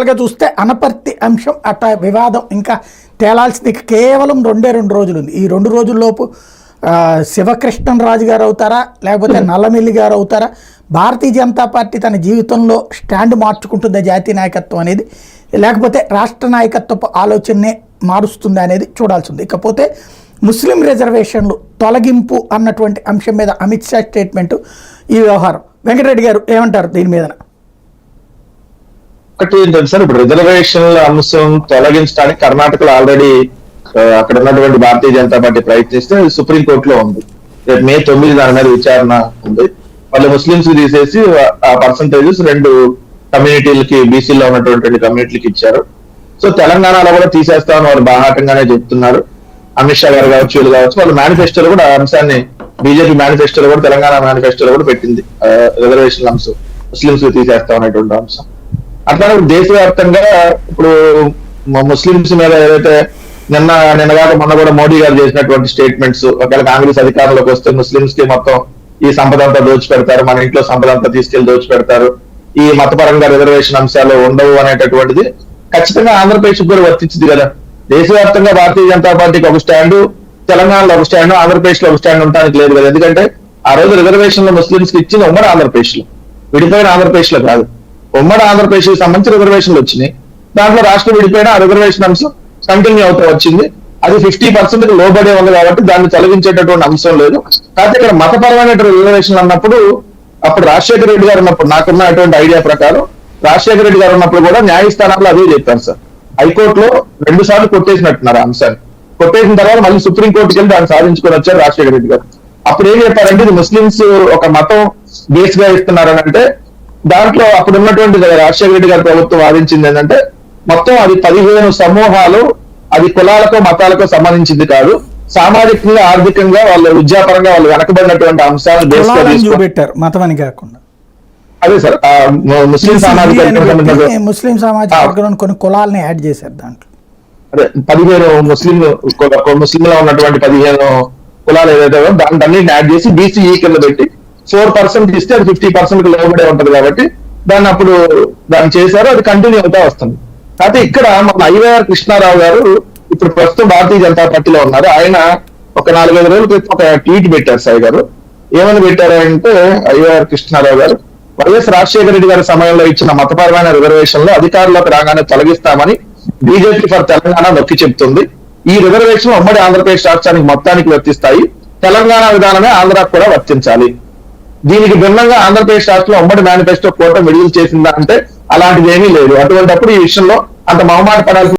గా చూస్తే అనపర్తి అంశం అట్ట వివాదం ఇంకా తేలాల్సింది కేవలం 2 రోజులు ఉంది. ఈ 2 రోజుల్లోపు శివకృష్ణన్ రాజు గారు అవుతారా లేకపోతే నల్లమిల్లి గారు అవుతారా, భారతీయ జనతా పార్టీ తన జీవితంలో స్టాండ్ మార్చుకుంటుందా జాతీయ నాయకత్వం అనేది, లేకపోతే రాష్ట్ర నాయకత్వపు ఆలోచననే మారుస్తుంది అనేది చూడాల్సింది. ఇకపోతే ముస్లిం రిజర్వేషన్లు తొలగింపు అన్నటువంటి అంశం మీద అమిత్ షా స్టేట్మెంటు, ఈ వ్యవహారం వెంకటరెడ్డి గారు ఏమంటారు దీని మీద? ఒకటి ఏంటంటే సార్, ఇప్పుడు రిజర్వేషన్ల అంశం తొలగించడానికి కర్ణాటకలో ఆల్రెడీ అక్కడ ఉన్నటువంటి భారతీయ జనతా పార్టీ ప్రయత్నిస్తే సుప్రీంకోర్టులో ఉంది. మే 9 దాని మీద విచారణ ఉంది. వాళ్ళు ముస్లింస్ తీసేసి ఆ పర్సంటేజెస్ 2 కమ్యూనిటీలకి, బీసీలో ఉన్నటువంటి 2 కమ్యూనిటీలకి ఇచ్చారు. సో తెలంగాణలో కూడా తీసేస్తామని వారు బాహాటంగానే చెప్తున్నారు. అమిత్ షా గారు కావచ్చు, వీళ్ళు కావచ్చు, వాళ్ళ మేనిఫెస్టోలో కూడా అంశాన్ని, బీజేపీ మేనిఫెస్టోలో కూడా, తెలంగాణ మేనిఫెస్టోలో కూడా పెట్టింది రిజర్వేషన్ అంశం, ముస్లింస్ తీసేస్తాం అనేటువంటి అంశం. అట్లానే దేశవ్యాప్తంగా ఇప్పుడు ముస్లింస్ మీద ఏదైతే నిన్నగాక మొన్న కూడా మోడీ గారు చేసినటువంటి స్టేట్మెంట్స్, ఒకవేళ కాంగ్రెస్ అధికారంలోకి వస్తే ముస్లింస్ కి మొత్తం ఈ సంపద అంతా దోచిపెడతారు, మన ఇంట్లో సంపద అంతా తీసుకెళ్లి దోచిపెడతారు, ఈ మతపరంగా రిజర్వేషన్ అంశాలు ఉండవు అనేటటువంటిది ఖచ్చితంగా ఆంధ్రప్రదేశ్ కూడా వర్తించింది కదా. దేశవ్యాప్తంగా భారతీయ జనతా పార్టీకి ఒక స్టాండు, తెలంగాణలో ఒక స్టాండ్, ఆంధ్రప్రదేశ్ లో ఒక స్టాండ్ ఉండడానికి లేదు కదా. ఎందుకంటే ఆ రోజు రిజర్వేషన్ లో ముస్లింస్ కి ఇచ్చింది ఉమ్మడి ఆంధ్రప్రదేశ్ లో, విడిపోయిన ఆంధ్రప్రదేశ్ లో కాదు. ఉమ్మడి ఆంధ్రప్రదేశ్ కి సంబంధించి రిజర్వేషన్లు వచ్చినాయి. దాంట్లో రాష్ట్రం విడిపోయిన ఆ రిజర్వేషన్ అంశం కంటిన్యూ అవుతూ వచ్చింది. అది 50% లోబడే ఉంది కాబట్టి దాన్ని తొలగించేటటువంటి అంశం లేదు. కాకపోతే ఇక్కడ మతపరమైన రిజర్వేషన్లు అన్నప్పుడు, అప్పుడు రాజశేఖర రెడ్డి గారు ఉన్నప్పుడు, నాకున్నటువంటి ఐడియా ప్రకారం రాజశేఖర రెడ్డి గారు ఉన్నప్పుడు కూడా న్యాయస్థానాల్లో అదే చెప్పారు సార్. హైకోర్టులో 2 సార్లు కొట్టేసినట్టున్నారు ఆ అంశాన్ని. కొట్టేసిన తర్వాత మళ్ళీ సుప్రీంకోర్టుకి వెళ్ళి దాన్ని సాధించుకొని వచ్చారు రాజశేఖర రెడ్డి గారు. అప్పుడు ఏం చెప్పారంటే, ఇది ముస్లింస్ ఒక మతం బేస్ గా ఇస్తున్నారని అంటే, దాంట్లో అప్పుడు ఉన్నటువంటి రాజశేఖర రెడ్డి గారి ప్రభుత్వం వాదించింది ఏంటంటే, మొత్తం అది 15 సమూహాలు, అది కులాలకో మతాలకో సంబంధించింది కాదు, సామాజికంగా, ఆర్థికంగా, వాళ్ళు విద్యాపరంగా వాళ్ళు వెనకబడినటువంటి అంశాలను బేస్ గా చూపెట్టారు, మతమని కాకుండా. అదే సార్, ముస్లిం సామాజిక వర్గంలో కొన్ని కులాలని యాడ్ చేశారు దాంట్లో. అదే 15 ముస్లింలో ఉన్నటువంటి 15 కులాలు ఏదైతే దాంట్లో అన్నింటిని యాడ్ చేసి బీసీఈ కింద పెట్టి 4% ఇస్తే అది 50% లోబడే ఉంటది కాబట్టి దాన్ని అప్పుడు దాన్ని చేశారు. అది కంటిన్యూ అవుతా వస్తుంది. అయితే ఇక్కడ మన ఐవైఆర్ కృష్ణారావు గారు ఇప్పుడు ప్రస్తుతం భారతీయ జనతా పార్టీలో ఉన్నారు. ఆయన ఒక 4-5 రోజుల క్రితం ఒక ట్వీట్ పెట్టారు సాయి గారు. ఏమని పెట్టారంటే, ఐవైఆర్ కృష్ణారావు గారు, వైఎస్ రాజశేఖర రెడ్డి గారి సమయంలో ఇచ్చిన మతపరమైన రిజర్వేషన్లు అధికారంలోకి రాగానే తొలగిస్తామని బీజేపీ ఫర్ తెలంగాణ నొక్కి చెప్తుంది. ఈ రిజర్వేషన్ ఉమ్మడి ఆంధ్రప్రదేశ్ రాష్ట్రానికి మొత్తానికి వర్తిస్తాయి. తెలంగాణ విధానమే ఆంధ్రాకు కూడా వర్తించాలి. దీనికి భిన్నంగా ఆంధ్రప్రదేశ్ రాష్ట్రంలో ఉమ్మడి మేనిఫెస్టో కోట విడుదల చేసిందా అంటే అలాంటిది ఏమీ లేదు. అటువంటిప్పుడు ఈ విషయంలో అంత మొహమాట పడాల్సిన